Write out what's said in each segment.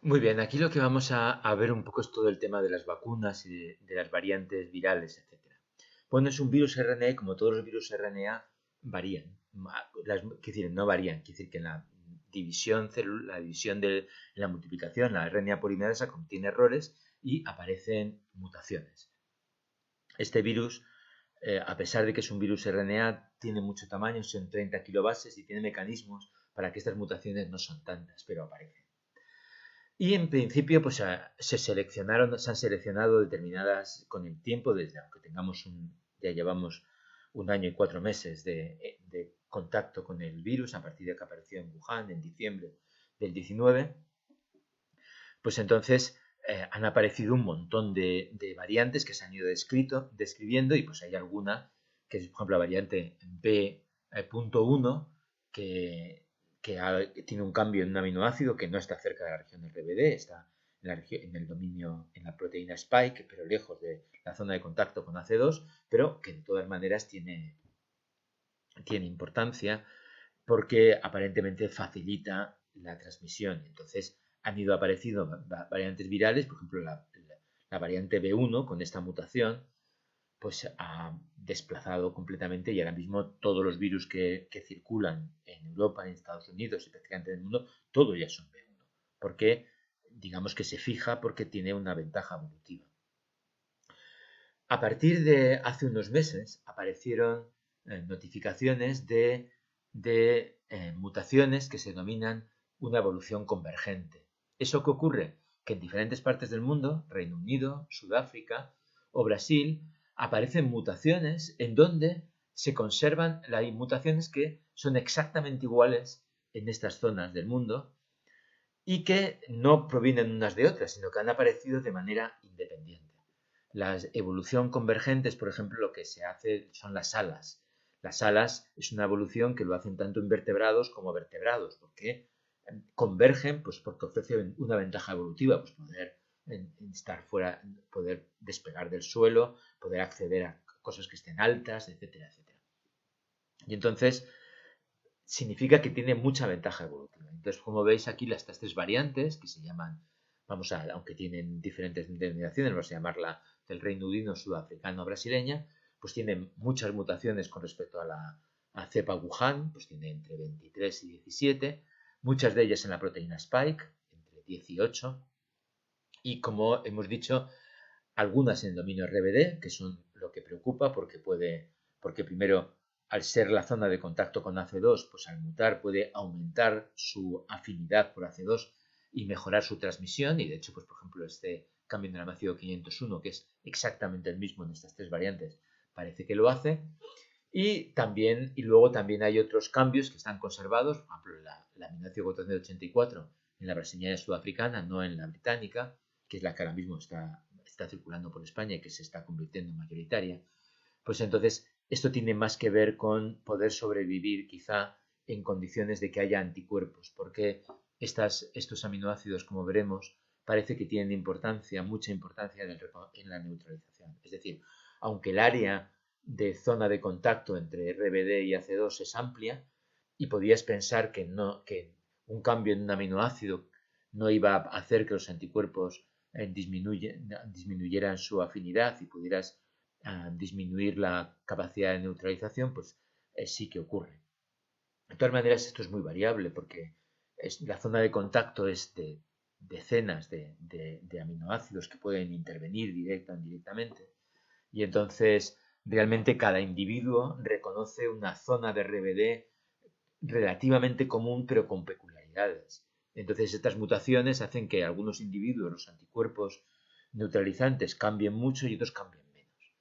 Muy bien, aquí lo que vamos a ver un poco es todo el tema de las vacunas y de las variantes virales, etcétera. Bueno, es un virus RNA y como todos los virus RNA varían. Quiere decir, no varían, quiere decir que en la división la división en la multiplicación, la RNA polimerasa contiene errores y aparecen mutaciones. Este virus, a pesar de que es un virus RNA, tiene mucho tamaño, son 30 kilobases y tiene mecanismos para que estas mutaciones no son tantas, pero aparecen. Y en principio, pues se han seleccionado determinadas con el tiempo, desde aunque ya llevamos un año y 4 meses de contacto con el virus, a partir de que apareció en Wuhan en diciembre del 19, pues entonces han aparecido un montón de variantes que se han ido describiendo y pues hay alguna, que es por ejemplo la variante B.1, que, que tiene un cambio en un aminoácido que no está cerca de la región del RBD, está en el dominio, en la proteína Spike, pero lejos de la zona de contacto con AC2, pero que de todas maneras tiene importancia porque aparentemente facilita la transmisión. Entonces han ido apareciendo variantes virales, por ejemplo la variante B1 con esta mutación, pues ha desplazado completamente y ahora mismo todos los virus que circulan en Europa, en Estados Unidos y prácticamente en el mundo, todos ya son B1, porque digamos que se fija porque tiene una ventaja evolutiva. A partir de hace unos meses aparecieron notificaciones de mutaciones que se denominan una evolución convergente. ¿Eso qué ocurre? Que en diferentes partes del mundo, Reino Unido, Sudáfrica o Brasil, aparecen mutaciones en donde se conservan las mutaciones que son exactamente iguales en estas zonas del mundo y que no provienen unas de otras, sino que han aparecido de manera independiente. La evolución convergente es, por ejemplo, lo que se hace son las alas. Las alas es una evolución que lo hacen tanto invertebrados como vertebrados, porque convergen, pues porque ofrecen una ventaja evolutiva, pues poder estar fuera, poder despegar del suelo, poder acceder a cosas que estén altas, etcétera, etcétera. Y entonces significa que tiene mucha ventaja evolutiva. Entonces, como veis aquí, estas tres variantes que se llaman, aunque tienen diferentes denominaciones, vamos a llamarla del Reino Unido, sudafricano, brasileña, pues tienen muchas mutaciones con respecto a la cepa Wuhan, pues tiene entre 23 y 17, muchas de ellas en la proteína Spike, entre 18, y como hemos dicho, algunas en el dominio RBD, que son lo que preocupa porque primero, al ser la zona de contacto con AC2, pues al mutar puede aumentar su afinidad por AC2 y mejorar su transmisión. Y de hecho, pues por ejemplo, este cambio en el aminoácido 501, que es exactamente el mismo en estas tres variantes, parece que lo hace. Y luego también hay otros cambios que están conservados, por ejemplo, la aminoácido 484 en la brasileña y sudafricana, no en la británica, que es la que ahora mismo está circulando por España y que se está convirtiendo en mayoritaria. Pues entonces esto tiene más que ver con poder sobrevivir quizá en condiciones de que haya anticuerpos, porque estos aminoácidos, como veremos, parece que tienen mucha importancia en la neutralización. Es decir, aunque el área de zona de contacto entre RBD y AC2 es amplia y podías pensar que un cambio en un aminoácido no iba a hacer que los anticuerpos disminuyeran su afinidad y pudieras disminuir la capacidad de neutralización, pues sí que ocurre. De todas maneras, esto es muy variable porque la zona de contacto es de decenas de aminoácidos que pueden intervenir directa o indirectamente y entonces realmente cada individuo reconoce una zona de RBD relativamente común pero con peculiaridades. Entonces estas mutaciones hacen que algunos individuos los anticuerpos neutralizantes cambien mucho y otros cambien menos.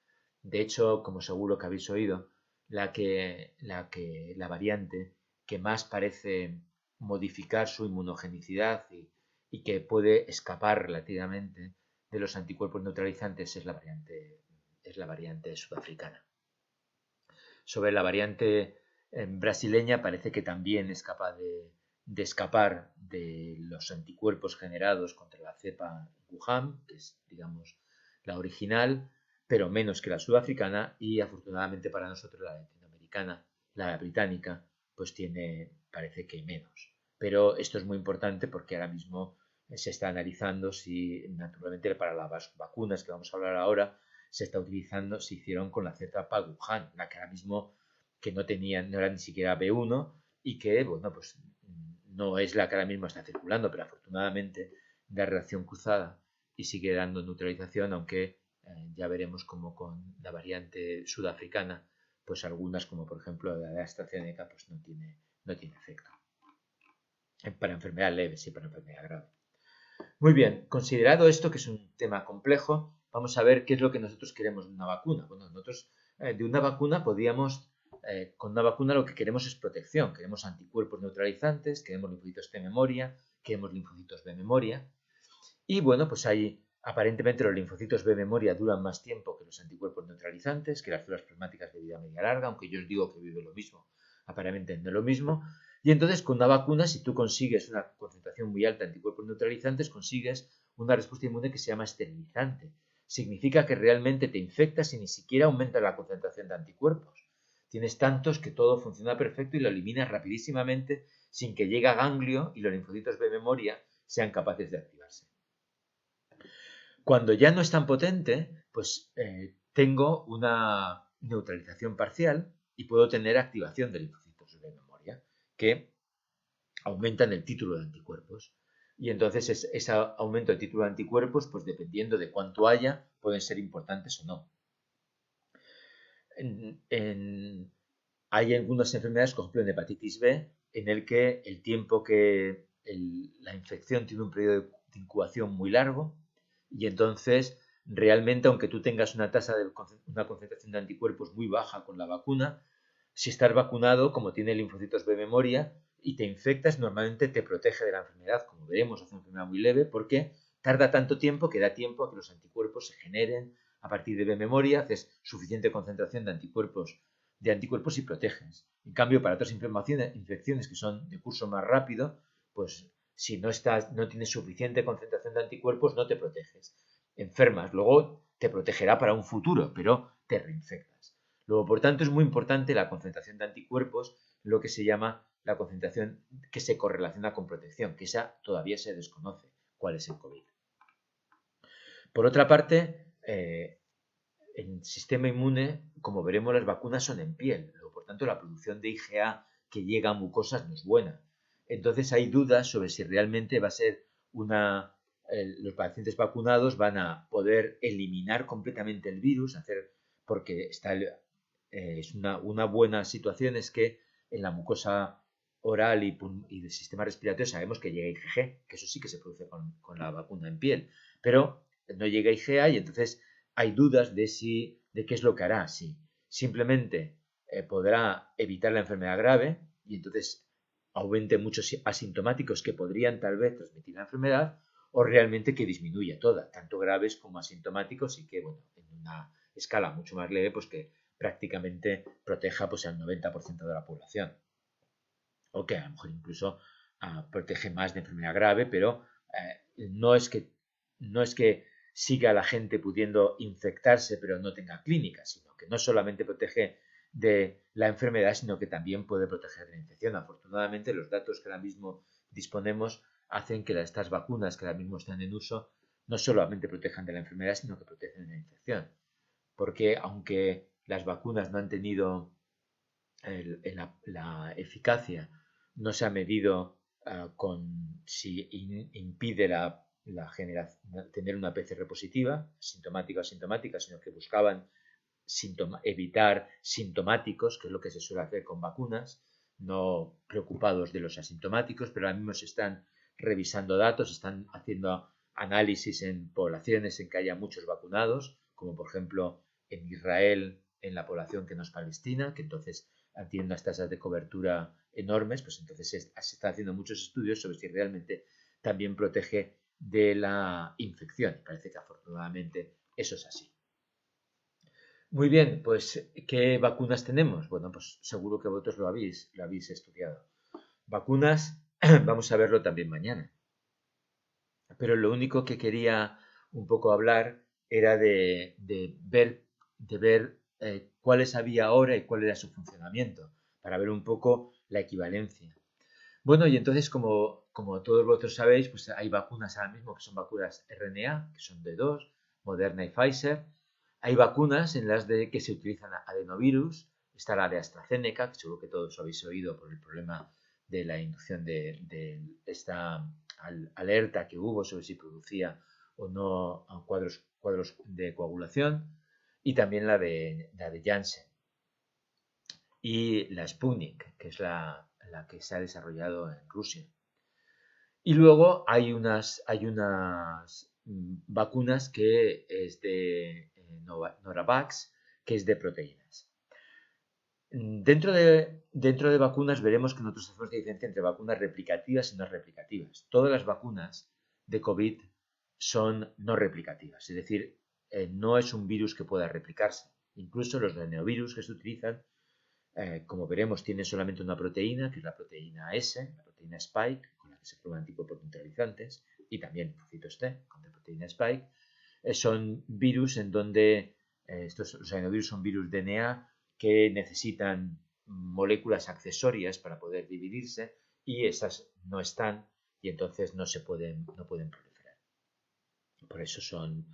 De hecho, como seguro que habéis oído, la variante que más parece modificar su inmunogenicidad y que puede escapar relativamente de los anticuerpos neutralizantes es la variante sudafricana. Sobre la variante brasileña parece que también es capaz de escapar de los anticuerpos generados contra la cepa Wuhan, que es, digamos, la original, pero menos que la sudafricana y afortunadamente para nosotros la latinoamericana, la británica, pues parece que menos. Pero esto es muy importante porque ahora mismo se está analizando si, naturalmente, para las vacunas que vamos a hablar ahora, se está utilizando, se hicieron con la cepa Wuhan, la que ahora mismo que no tenían, no era ni siquiera B1 y que, bueno, pues no es la que ahora mismo está circulando, pero afortunadamente da reacción cruzada y sigue dando neutralización, aunque ya veremos como con la variante sudafricana, pues algunas, como por ejemplo la de AstraZeneca, pues no tiene efecto. Para enfermedad leve, sí, para enfermedad grave. Muy bien, considerado esto, que es un tema complejo, vamos a ver qué es lo que nosotros queremos de una vacuna. Bueno, nosotros de una vacuna con una vacuna lo que queremos es protección. Queremos anticuerpos neutralizantes, queremos linfocitos T memoria, queremos linfocitos B memoria. Y bueno, pues aparentemente los linfocitos B memoria duran más tiempo que los anticuerpos neutralizantes, que las células plasmáticas de vida media larga, aunque yo os digo que vive lo mismo, aparentemente no es lo mismo. Y entonces con una vacuna, si tú consigues una concentración muy alta de anticuerpos neutralizantes, consigues una respuesta inmune que se llama esterilizante. Significa que realmente te infectas y ni siquiera aumenta la concentración de anticuerpos. Tienes tantos que todo funciona perfecto y lo eliminas rapidísimamente sin que llegue a ganglio y los linfocitos B memoria sean capaces de activarse. Cuando ya no es tan potente, pues tengo una neutralización parcial y puedo tener activación de linfocitos de memoria que aumentan el título de anticuerpos. Y entonces ese aumento del título de anticuerpos, pues dependiendo de cuánto haya, pueden ser importantes o no. Hay algunas enfermedades, por ejemplo en hepatitis B, en el que el tiempo que la infección tiene un periodo de incubación muy largo y entonces realmente aunque tú tengas una una concentración de anticuerpos muy baja con la vacuna, si estás vacunado, como tiene linfocitos B memoria y te infectas, normalmente te protege de la enfermedad, como veremos, es una enfermedad muy leve porque tarda tanto tiempo que da tiempo a que los anticuerpos se generen a partir de B memoria, haces suficiente concentración de anticuerpos y proteges. En cambio, para otras infecciones que son de curso más rápido, pues si no tienes suficiente concentración de anticuerpos, no te proteges. Enfermas, luego te protegerá para un futuro, pero te reinfectas. Luego, por tanto, es muy importante la concentración de anticuerpos, lo que se llama la concentración que se correlaciona con protección, que esa todavía se desconoce cuál es el COVID. Por otra parte, en el sistema inmune, como veremos, las vacunas son en piel, por tanto la producción de IgA que llega a mucosas no es buena. Entonces hay dudas sobre si realmente va a ser los pacientes vacunados van a poder eliminar completamente el virus, porque es una buena situación es que en la mucosa oral y del sistema respiratorio sabemos que llega IgG, que eso sí que se produce con la vacuna en piel, pero no llega IgA y entonces hay dudas de qué es lo que hará. Si simplemente podrá evitar la enfermedad grave y entonces aumente muchos asintomáticos que podrían tal vez transmitir la enfermedad o realmente que disminuya toda, tanto graves como asintomáticos y que, bueno, en una escala mucho más leve, pues que prácticamente proteja pues al 90% de la población. O que a lo mejor incluso protege más de enfermedad grave, pero no es que siga a la gente pudiendo infectarse pero no tenga clínicas, sino que no solamente protege de la enfermedad, sino que también puede proteger de la infección. Afortunadamente, los datos que ahora mismo disponemos hacen que estas vacunas que ahora mismo están en uso no solamente protejan de la enfermedad, sino que protegen de la infección. Porque aunque las vacunas no han tenido la eficacia, no se ha medido con si impide tener una PCR positiva, sintomática o asintomática, sino que buscaban evitar sintomáticos, que es lo que se suele hacer con vacunas, no preocupados de los asintomáticos, pero ahora mismo se están revisando datos, están haciendo análisis en poblaciones en que haya muchos vacunados, como por ejemplo en Israel, en la población que no es palestina, que entonces tiene unas tasas de cobertura enormes, pues entonces se están haciendo muchos estudios sobre si realmente también protege de la infección. Parece que afortunadamente eso es así. Muy bien, pues ¿qué vacunas tenemos? Bueno, pues seguro que vosotros lo habéis estudiado. Vacunas, vamos a verlo también mañana. Pero lo único que quería un poco hablar era de ver cuáles había ahora y cuál era su funcionamiento, para ver un poco la equivalencia. Bueno, y entonces como como todos vosotros sabéis, pues hay vacunas ahora mismo que son vacunas RNA, que son de dos, Moderna y Pfizer. Hay vacunas en las que se utilizan adenovirus. Está la de AstraZeneca, que seguro que todos habéis oído por el problema de la inducción de esta alerta que hubo sobre si producía o no cuadros de coagulación. Y también la de Janssen. Y la Sputnik, que es la que se ha desarrollado en Rusia. Y luego hay unas vacunas que es de Novavax, que es de proteínas. Dentro de vacunas veremos que nosotros hacemos la diferencia entre vacunas replicativas y no replicativas. Todas las vacunas de COVID son no replicativas, es decir, no es un virus que pueda replicarse. Incluso los adenovirus que se utilizan, como veremos, tienen solamente una proteína, que es la proteína S, la proteína Spike, con la que se forman anticuerpos neutralizantes, y también linfocitos T, con la proteína Spike. Son virus en donde los adenovirus son virus DNA que necesitan moléculas accesorias para poder dividirse y esas no están y entonces no pueden proliferar. Por eso son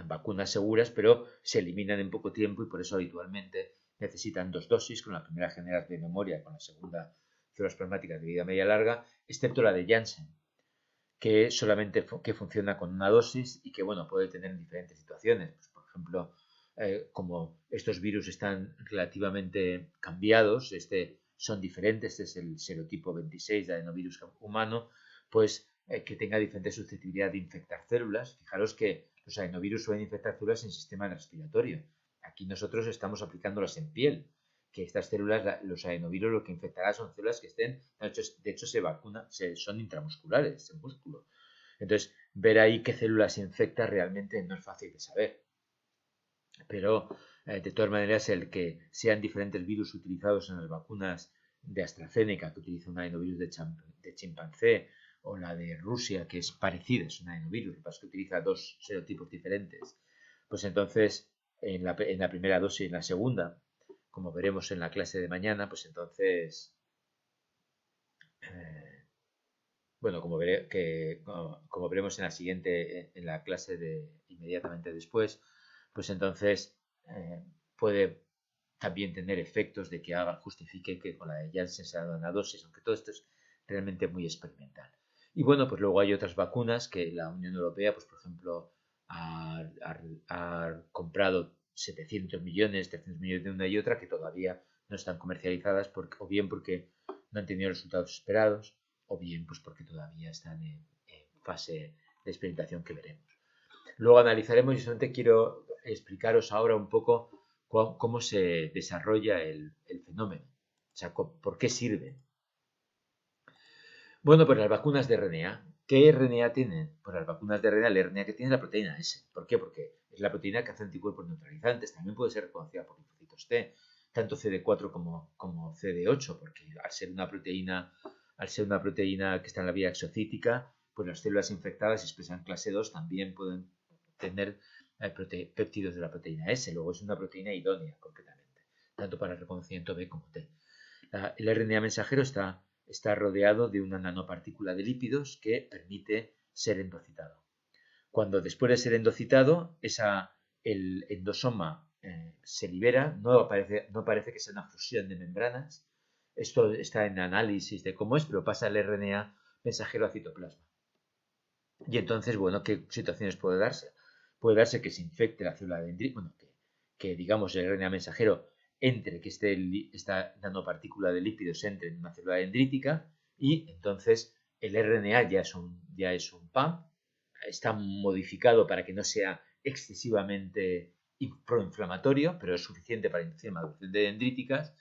vacunas seguras, pero se eliminan en poco tiempo y por eso habitualmente necesitan 2 dosis, con la primera general de memoria, con la segunda células plasmáticas de vida media larga, excepto la de Janssen, que solamente que funciona con una dosis y que bueno, puede tener diferentes situaciones. Pues, por ejemplo, como estos virus están relativamente cambiados, son diferentes, este es el serotipo 26 de adenovirus humano, pues que tenga diferente susceptibilidad de infectar células. Fijaros que los adenovirus suelen infectar células en sistema respiratorio. Aquí nosotros estamos aplicándolas en piel, que estas células, los adenovirus, lo que infectará son células que estén, de hecho se vacuna, son intramusculares, en músculo. Entonces, ver ahí qué células infecta realmente no es fácil de saber. Pero, de todas maneras, el que sean diferentes virus utilizados en las vacunas de AstraZeneca, que utiliza un adenovirus de chimpancé, o la de Rusia, que es parecida, es un adenovirus, lo que pasa es que utiliza 2 serotipos diferentes, pues entonces, en la primera dosis y en la segunda, como veremos en la clase de mañana, pues entonces, bueno, como veremos en la siguiente, en la clase de inmediatamente después, pues entonces puede también tener efectos de que justifique que con la de Janssen se ha dado una dosis, aunque todo esto es realmente muy experimental. Y bueno, pues luego hay otras vacunas que la Unión Europea, pues por ejemplo, ha comprado 700 millones, 300 millones de una y otra que todavía no están comercializadas o bien porque no han tenido resultados esperados o bien pues porque todavía están en fase de experimentación que veremos. Luego analizaremos y solamente quiero explicaros ahora un poco cómo se desarrolla el fenómeno, o sea, por qué sirven. Bueno, pues las vacunas de RNA. ¿Qué RNA tienen? Pues las vacunas de RNA, el RNA que tiene es la proteína S. ¿Por qué? Porque es la proteína que hace anticuerpos neutralizantes. También puede ser reconocida por linfocitos T, tanto CD4 como CD8, porque al ser una proteína que está en la vía exocítica, pues las células infectadas, si expresan clase 2, también pueden tener péptidos de la proteína S. Luego es una proteína idónea, completamente, tanto para el reconocimiento B como T. El RNA mensajero está rodeado de una nanopartícula de lípidos que permite ser endocitado. Cuando después de ser endocitado, el endosoma se libera, no parece que sea una fusión de membranas. Esto está en análisis de cómo es, pero pasa el RNA mensajero a citoplasma. Y entonces, bueno, ¿qué situaciones puede darse? Puede darse que se infecte la célula dendrítica, bueno, que digamos el RNA mensajero que esta nanopartícula de lípidos entre en una célula dendrítica y entonces el RNA ya es un PAM, está modificado para que no sea excesivamente proinflamatorio, pero es suficiente para inducir maduración de dendríticas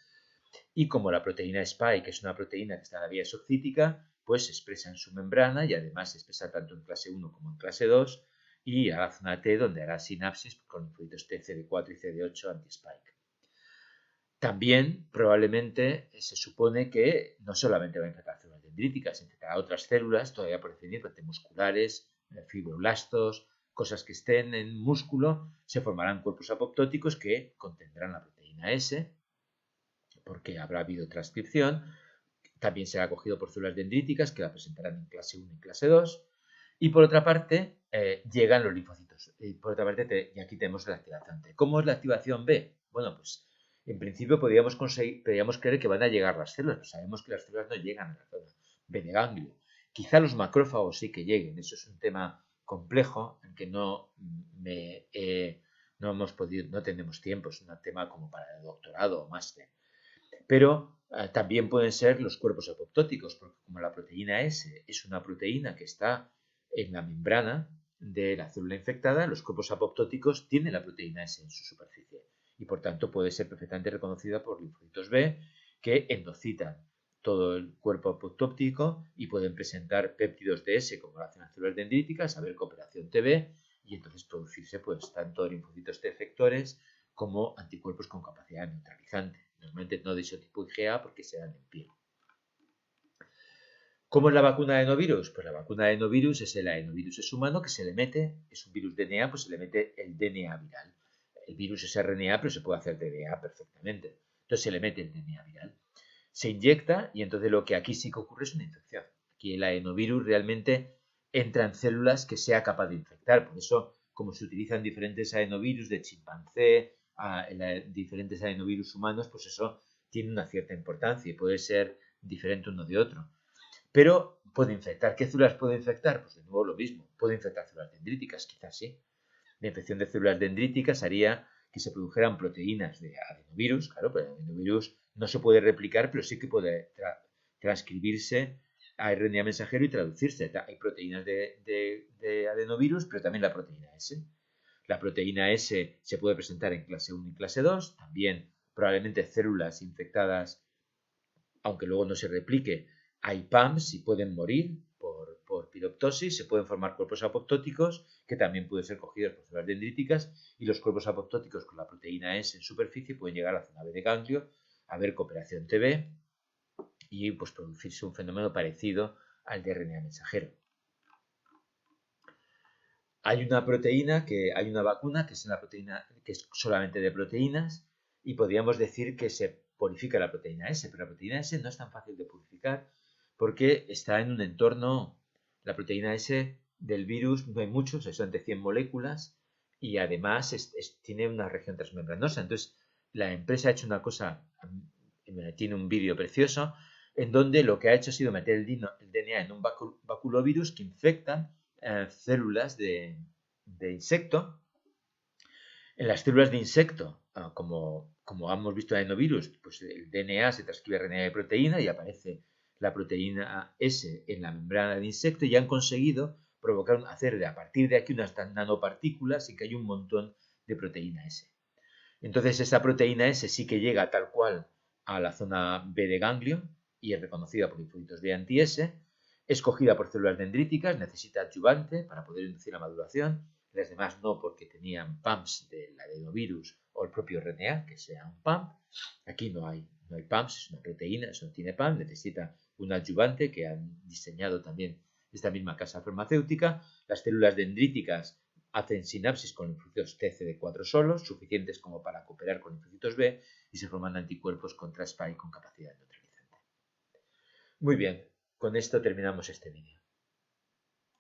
y como la proteína Spike es una proteína que está en la vía exocítica, pues se expresa en su membrana y además se expresa tanto en clase 1 como en clase 2 y a la zona T donde hará sinapsis con linfocitos T, CD4 y CD8 anti-Spike. También probablemente se supone que no solamente va a infectar células dendríticas, infectará otras células todavía por definir, musculares, fibroblastos, cosas que estén en músculo, se formarán cuerpos apoptóticos que contendrán la proteína S, porque habrá habido transcripción, también será cogido por células dendríticas que la presentarán en clase 1 y clase 2. Y por otra parte, llegan los linfocitos. Y por otra parte, y aquí tenemos la activación T. ¿Cómo es la activación B? Bueno, pues en principio podríamos creer que van a llegar las células, pero sabemos que las células no llegan a la zona B de ganglio. Quizá los macrófagos sí que lleguen. Eso es un tema complejo en que no tenemos tiempo. Es un tema como para el doctorado o máster. Pero también pueden ser los cuerpos apoptóticos, porque como la proteína S es una proteína que está en la membrana de la célula infectada, los cuerpos apoptóticos tienen la proteína S en su superficie y por tanto puede ser perfectamente reconocida por linfocitos B que endocitan todo el cuerpo apoptótico y pueden presentar péptidos de S como lo hacen las células dendríticas, haber cooperación TB y entonces producirse pues tanto linfocitos T efectores como anticuerpos con capacidad neutralizante. Normalmente no de isotipo IgA porque se dan en piel. ¿Cómo es la vacuna de adenovirus? Pues la vacuna de adenovirus es el adenovirus es humano que se le mete, es un virus DNA, pues se le mete el DNA viral. El virus es RNA, pero se puede hacer DNA perfectamente. Entonces se le mete el DNA viral. Se inyecta y entonces lo que aquí sí que ocurre es una infección. Aquí el adenovirus realmente entra en células que sea capaz de infectar. Por eso, como se utilizan diferentes adenovirus de chimpancé, diferentes adenovirus humanos, pues eso tiene una cierta importancia y puede ser diferente uno de otro. Pero puede infectar. ¿Qué células puede infectar? Pues de nuevo lo mismo. Puede infectar células dendríticas, quizás sí. La infección de células dendríticas haría que se produjeran proteínas de adenovirus. Claro, pero el adenovirus no se puede replicar, pero sí que puede transcribirse a RNA mensajero y traducirse. Hay proteínas de adenovirus, pero también la proteína S. La proteína S se puede presentar en clase 1 y clase 2. También probablemente células infectadas, aunque luego no se replique, hay PAMs y pueden morir por piroptosis, se pueden formar cuerpos apoptóticos que también pueden ser cogidos por células dendríticas y los cuerpos apoptóticos con la proteína S en superficie pueden llegar a la zona B de ganglio, haber cooperación TB y pues producirse un fenómeno parecido al de RNA mensajero. Hay una vacuna que es una proteína que es solamente de proteínas y podríamos decir que se purifica la proteína S, pero la proteína S no es tan fácil de purificar porque está en un entorno, la proteína S del virus no hay muchos, son de 100 moléculas y además tiene una región transmembranosa. Entonces la empresa ha hecho una cosa, tiene un vídeo precioso en donde lo que ha hecho ha sido meter el DNA en un baculovirus que infecta células de insecto. En las células de insecto, como hemos visto en adenovirus, pues el DNA se transcribe a RNA de proteína y aparece la proteína S en la membrana del insecto y han conseguido hacer a partir de aquí unas nanopartículas y que hay un montón de proteína S. Entonces esa proteína S sí que llega tal cual a la zona B de ganglio y es reconocida por linfocitos B anti-S, es cogida por células dendríticas, necesita adyuvante para poder inducir la maduración, las demás no porque tenían PAMs del adenovirus o el propio RNA, que sea un PAM. Aquí no hay PAMs, es una proteína, eso no tiene PAM, necesita un adyuvante que han diseñado también esta misma casa farmacéutica. Las células dendríticas hacen sinapsis con linfocitos TCD4 solos, suficientes como para cooperar con linfocitos B y se forman anticuerpos contra SPIKE con capacidad neutralizante. Muy bien, con esto terminamos este vídeo.